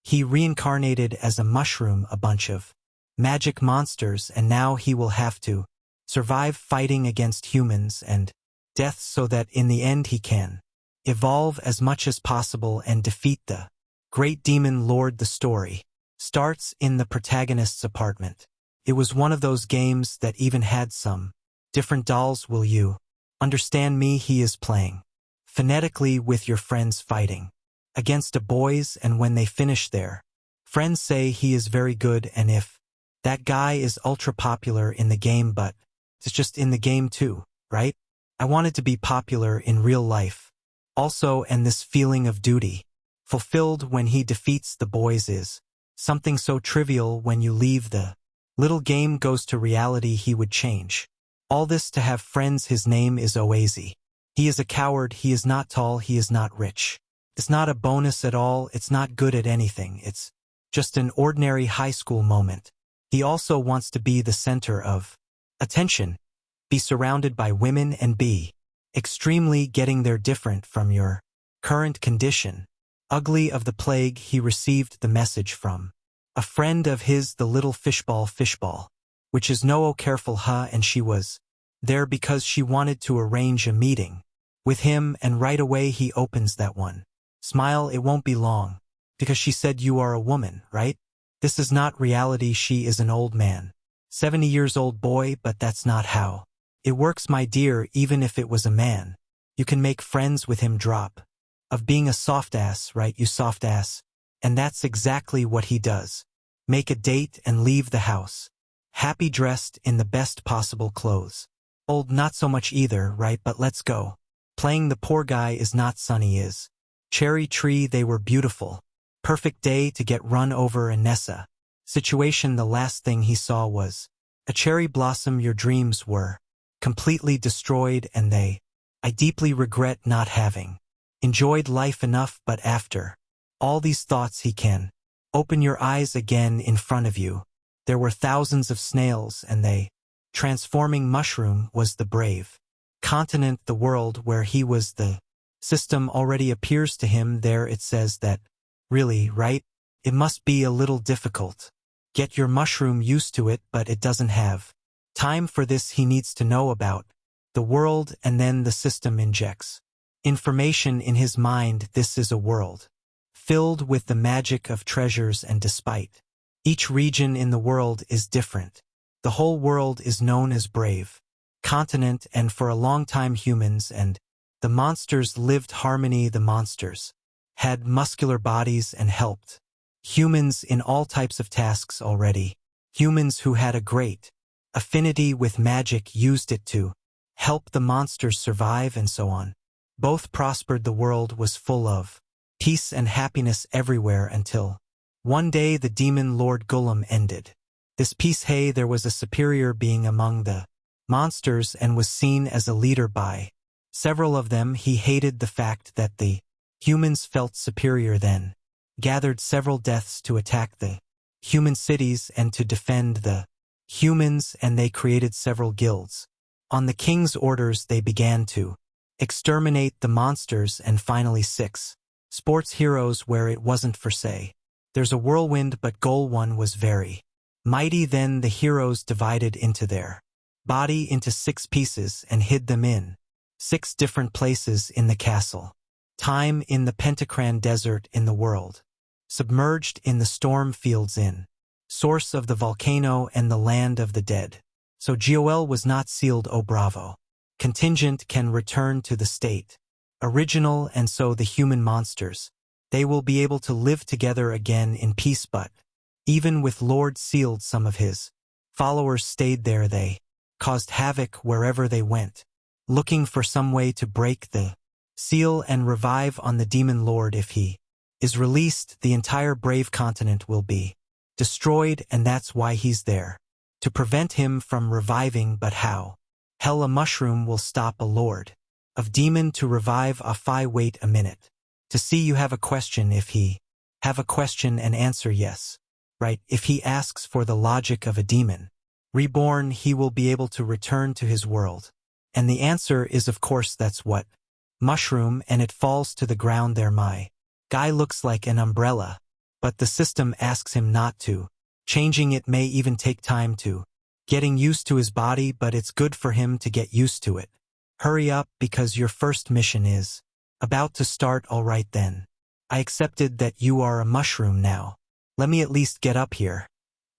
He reincarnated as a mushroom, a bunch of magic monsters, and now he will have to survive fighting against humans and death so that in the end he can evolve as much as possible and defeat the great demon lord. The story starts in the protagonist's apartment. It was one of those games that even had some different dolls. Will you understand me? He is playing phonetically with your friends fighting against a boys, and when they finish their friends say he is very good, and if that guy is ultra popular in the game, but it's just in the game too, right? I wanted to be popular in real life also, and this feeling of duty fulfilled when he defeats the boys is something so trivial. When you leave the little game goes to reality, he would change all this to have friends. His name is Oazy. He is a coward. He is not tall. He is not rich. It's not a bonus at all. It's not good at anything. It's just an ordinary high school moment. He also wants to be the center of attention, be surrounded by women, and be extremely getting there, different from your current condition. Ugly of the plague. He received the message from a friend of his, the little fishball, which is no, oh careful, huh? And she was there because she wanted to arrange a meeting with him, and right away he opens that one smile. It won't be long, because she said you are a woman, right? This is not reality. She is an old man, 70 years old boy, but that's not how it works, my dear. Even if it was a man, you can make friends with him. Drop of being a soft ass, right? You soft ass. And that's exactly what he does. Make a date and leave the house. Happy, dressed in the best possible clothes. Old, not so much either, right? But let's go. Playing the poor guy is not sunny is cherry tree. They were beautiful. Perfect day to get run over. And Nessa situation, the last thing he saw was a cherry blossom. Your dreams were completely destroyed, and I deeply regret not having enjoyed life enough. But after all these thoughts, he can open your eyes again. In front of you there were thousands of snails, and they transforming mushroom was the brave continent. The world where he was the system already appears to him there. It says that really, right? It must be a little difficult. Get your mushroom used to it, but it doesn't have time for this. He needs to know about the world, and then the system injects information in his mind. This is a world filled with the magic of treasures, and despite each region in the world is different, the whole world is known as brave continent, and for a long time humans and the monsters lived harmony. The monsters had muscular bodies and helped humans in all types of tasks already. Humans who had a great affinity with magic used it to help the monsters survive, and so on. Both prospered. The world was full of peace and happiness everywhere until one day the demon Lord Golem ended this peace. Hey, there was a superior being among the monsters and was seen as a leader by several of them. He hated the fact that the humans felt superior, then gathered several deaths to attack the human cities and to defend the humans, and they created several guilds. On the king's orders, they began to exterminate the monsters, and finally 6 sports heroes where it wasn't for say. There's a whirlwind, but goal 1 was very mighty. Then the heroes divided into their body into 6 pieces and hid them in 6 different places in the castle. Time in the Pentacran desert, in the world submerged, in the storm fields, in source of the volcano, and the land of the dead. So GOL was not sealed. Oh bravo. Contingent can return to the state original, and so the human monsters, they will be able to live together again in peace. But even with Lord sealed, some of his followers stayed there. They caused havoc wherever they went, looking for some way to break the seal and revive on the demon lord. If he is released, the entire brave continent will be destroyed, and that's why he's there, to prevent him from reviving. But how? Hell, a mushroom will stop a lord of demon to revive. Wait a minute. To see you have a question. If he have a question and answer yes, right? If he asks for the logic of a demon reborn, he will be able to return to his world. And the answer is, of course, that's what mushroom, and it falls to the ground there. My guy looks like an umbrella, but the system asks him not to. Changing it may even take time to getting used to his body, but it's good for him to get used to it. Hurry up because your first mission is about to start. All right then. I accepted that you are a mushroom now. Let me at least get up here.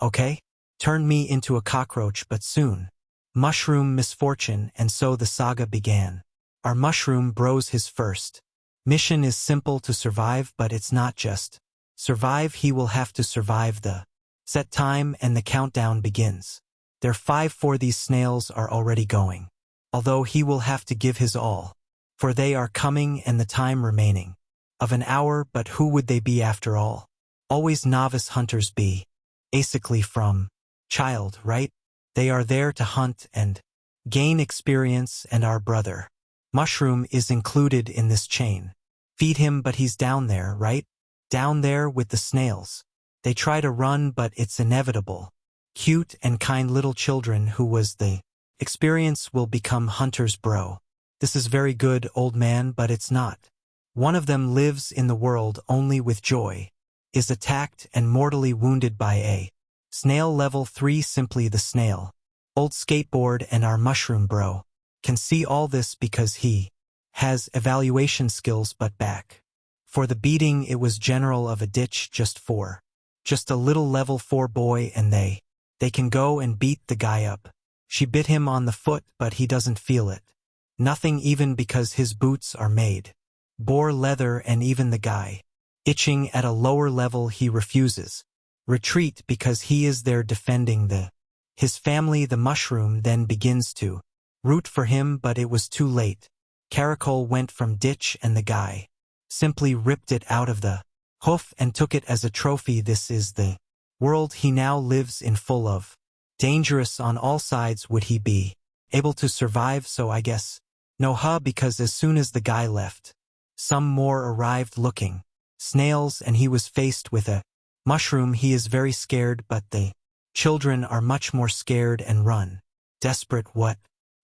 Okay? Turn me into a cockroach, but soon. Mushroom misfortune, and so the saga began. Our mushroom bros, his first mission is simple: to survive, but it's not just survive. He will have to survive the set time, and the countdown begins. They're 5-4. These snails are already going, although he will have to give his all, for they are coming and the time remaining of an hour. But who would they be after all? Always novice hunters be basically from child, right? They are there to hunt and gain experience, and our brother mushroom is included in this chain. Feed him, but he's down there, right? Down there with the snails. They try to run, but it's inevitable. Cute and kind little children who was the experience will become hunters, bro. This is very good, old man, but it's not. One of them lives in the world only with joy, is attacked and mortally wounded by a snail level 3. Simply the snail. Old skateboard, and our mushroom bro can see all this because he has evaluation skills. But back for the beating, it was general of a ditch just a little level 4 boy, and they can go and beat the guy up. She bit him on the foot, but he doesn't feel it. Nothing, even because his boots are made boar leather, and even the guy itching at a lower level, he refuses retreat because he is there defending his family. The mushroom then begins to root for him, but it was too late. Caracol went from ditch, and the guy simply ripped it out of the hoof and took it as a trophy. This is the world he now lives in, full of dangerous on all sides. Would he be able to survive? So I guess no, because as soon as the guy left, some more arrived looking snails, and he was faced with a mushroom. He is very scared, but the children are much more scared and run desperate, what?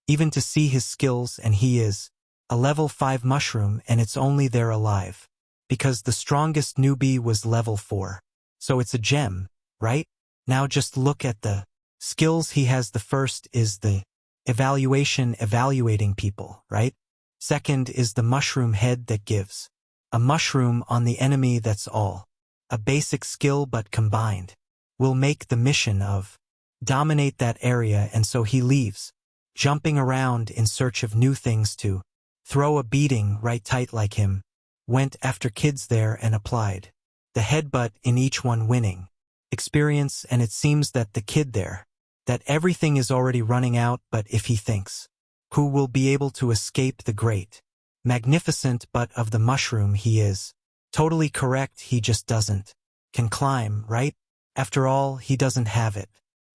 Even to see his skills, and he is a level 5 mushroom, and it's only they're alive because the strongest newbie was level 4. So it's a gem, right? Now just look at the skills he has. The first is the evaluating people, right? Second is the mushroom head that gives a mushroom on the enemy. That's all a basic skill, but combined will make the mission of dominate that area. And so he leaves jumping around in search of new things to throw a beating right tight. Like him went after kids there and applied the headbutt in each one, winning experience. And it seems that the kid there, that everything is already running out, but if he thinks who will be able to escape the great magnificent butt of the mushroom, he is totally correct. He just can climb, right? After all, he doesn't have it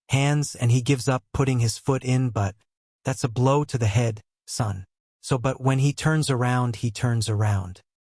hands, and he gives up putting his foot in, but that's a blow to the head, son. So but when he turns around,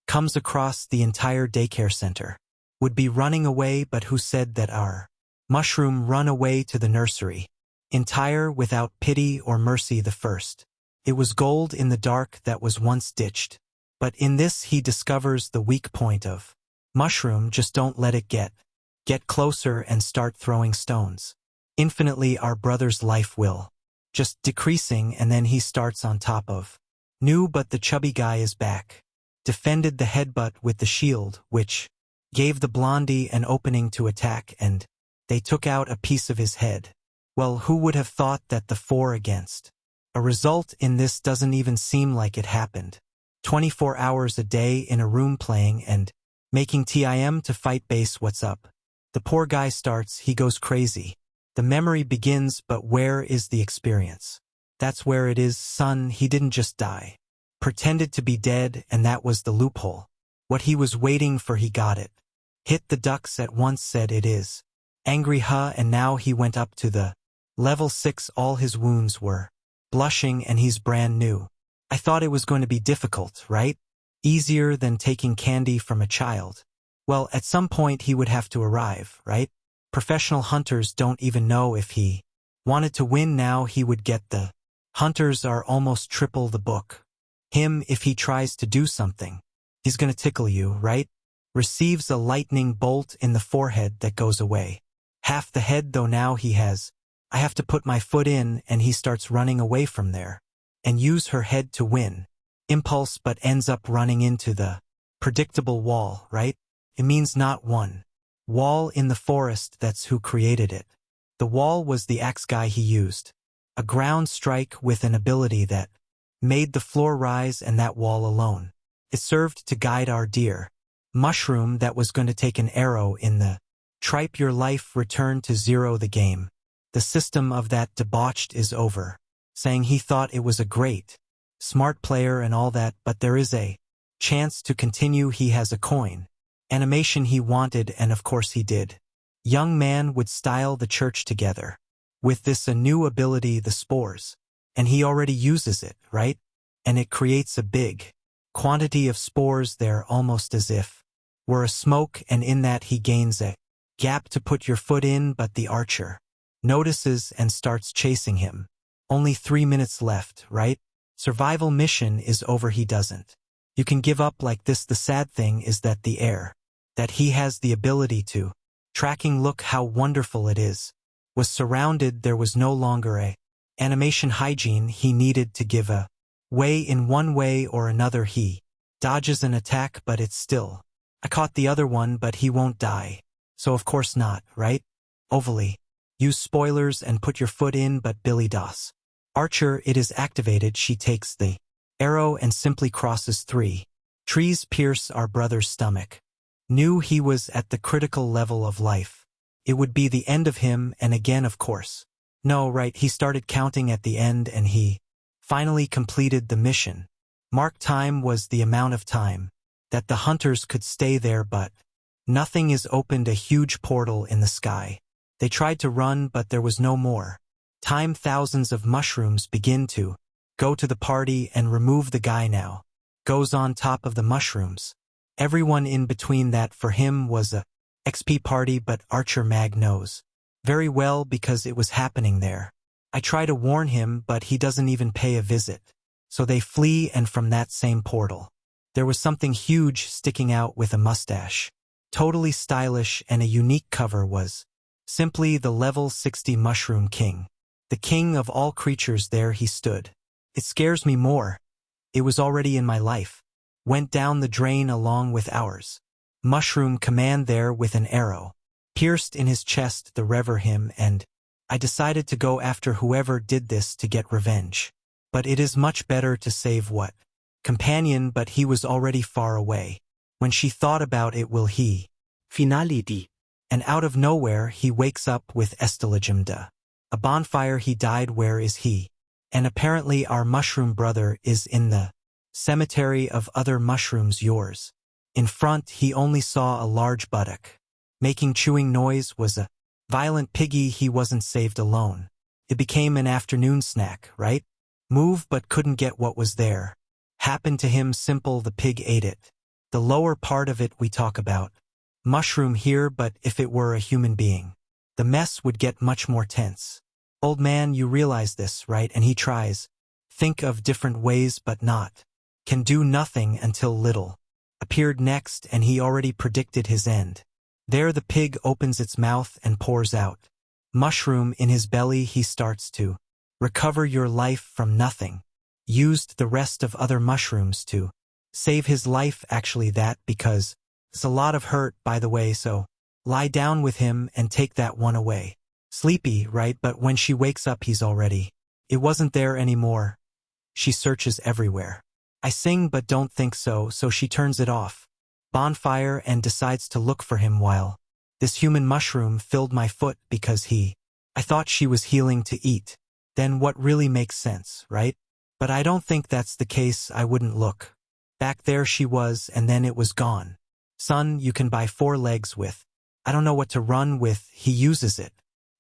comes across the entire daycare center. Would be running away, but who said that our mushroom run away to the nursery? Entire, without pity or mercy. The first, it was gold in the dark that was once ditched. But in this he discovers the weak point of mushroom. Just don't let it get closer and start throwing stones. Infinitely, our brother's life will just decreasing, and then he starts on top of new, but the chubby guy is back. Defended the headbutt with the shield, which gave the blondie an opening to attack, and they took out a piece of his head. Well, who would have thought that the 4 against a result in this doesn't even seem like it happened. 24 hours a day in a room playing and making TIM to fight base. What's up? The poor guy starts, he goes crazy. The memory begins, but where is the experience? That's where it is, son. He didn't just die. Pretended to be dead, and that was the loophole. What he was waiting for, he got it. Hit the ducks at once, said it is. Angry, and now he went up to the level 6. All his wounds were blushing, and he's brand new. I thought it was going to be difficult, right? Easier than taking candy from a child. Well, at some point he would have to arrive, right? Professional hunters don't even know if he wanted to win. Now he would get the hunters are almost triple the book. Him, if he tries to do something, he's gonna tickle you, right? receives a lightning bolt in the forehead that goes away. Half the head though now he has. I have to put my foot in and he starts running away from there. And use her head to win. Impulse but ends up running into the predictable wall, right? It means not one. Wall in the forest, that's who created it. The wall was the axe guy he used. A ground strike with an ability that made the floor rise, and that wall alone. It served to guide our dear mushroom that was going to take an arrow in the tripe your life return to zero the game. The system of that debauched is over. Saying he thought it was a great, smart player and all that, but there is a chance to continue. He has a coin. Animation he wanted, and of course he did. Young man would style the church together. With this a new ability, the spores. And he already uses it, right? And it creates a big quantity of spores there, almost as if were a smoke, and in that he gains a gap to put your foot in, but the archer notices and starts chasing him. Only 3 minutes left, right? Survival mission is over. He doesn't. You can give up like this. The sad thing is that the air that he has the ability to tracking, look how wonderful it is, was surrounded. There was no longer a animation hygiene. He needed to give a way in one way or another. He dodges an attack, but it's still. I caught the other one, but he won't die. So of course not, right? Ovally. Use spoilers and put your foot in, but Billy Doss. Archer, it is activated. She takes the arrow and simply crosses 3 trees, pierce our brother's stomach. Knew he was at the critical level of life. It would be the end of him, and again of course. No, right, he started counting at the end and he finally completed the mission. Mark time was the amount of time that the hunters could stay there, but nothing is opened. A huge portal in the sky. They tried to run, but there was no more time. Thousands of mushrooms begin to go to the party and remove the guy now. Goes on top of the mushrooms. Everyone in between. That for him was a XP party, but Archer Mag knows very well because it was happening there. I try to warn him, but he doesn't even pay a visit. So they flee, and from that same portal, there was something huge sticking out with a mustache. Totally stylish, and a unique cover was simply the level 60 Mushroom King. The king of all creatures. There he stood. It scares me more. It was already in my life. Went down the drain along with ours. Mushroom command there with an arrow. Pierced in his chest the rever him, and I decided to go after whoever did this to get revenge. But it is much better to save what? Companion, but he was already far away. When she thought about it, will he finality? And out of nowhere he wakes up with Esteligimda. A bonfire. He died. Where is he? And apparently our mushroom brother is in the cemetery of other mushrooms. Yours. In front he only saw a large buttock. Making chewing noise. Was a violent piggy. He wasn't saved alone. It became an afternoon snack, right? Move but couldn't get what was there. Happened to him. Simple. The pig ate it. The lower part of it we talk about. Mushroom here, but if it were a human being, the mess would get much more tense. Old man, you realize this, right? And he tries. Think of different ways, but not. Can do nothing until little appeared next, and he already predicted his end. There the pig opens its mouth and pours out mushroom in his belly. He starts to recover your life from nothing. Used the rest of other mushrooms to save his life. Actually that, because it's a lot of hurt, by the way, so lie down with him and take that one away. Sleepy, right? But when she wakes up he's already. It wasn't there anymore. She searches everywhere. I sing but don't think so, so she turns it off. Bonfire, and decides to look for him while this human mushroom filled my foot because I thought she was healing to eat. Then what really makes sense, right? But I don't think that's the case. I wouldn't look. Back there she was, and then it was gone. Son, you can buy 4 legs with. I don't know what to run with. He uses it.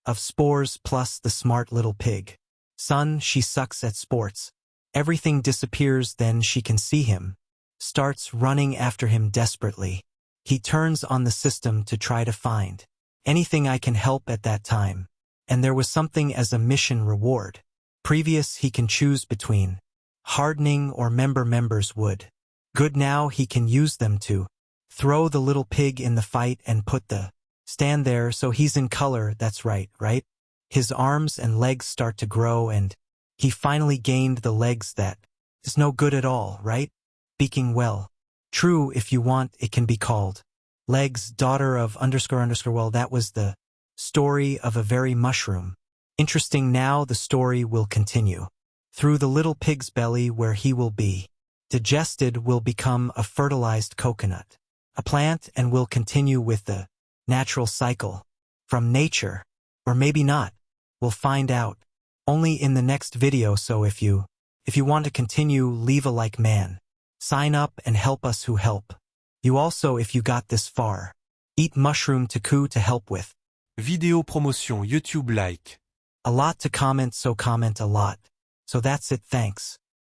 Of spores plus the smart little pig. Son, she sucks at sports. Everything disappears. Then she can see him. Starts running after him desperately. He turns on the system to try to find anything I can help at that time. And there was something as a mission reward. Previous he can choose between hardening or members would. Good, now he can use them to throw the little pig in the fight and put the stand there so he's in color, that's right, right? His arms and legs start to grow and he finally gained the legs that is no good at all, right? Speaking well. True, if you want, it can be called legs, daughter of underscore underscore. Well, that was the story of a very mushroom. Interesting. Now the story will continue. Through the little pig's belly where he will be digested will become a fertilized coconut, a plant, and will continue with the natural cycle from nature, or maybe not. We'll find out only in the next video. So if you want to continue, leave a like, man. Sign up and help us who help. You also, if you got this far, eat mushroom to help with Vidéo promotion YouTube like. a lot to comment, so comment a lot. So that's it, thanks.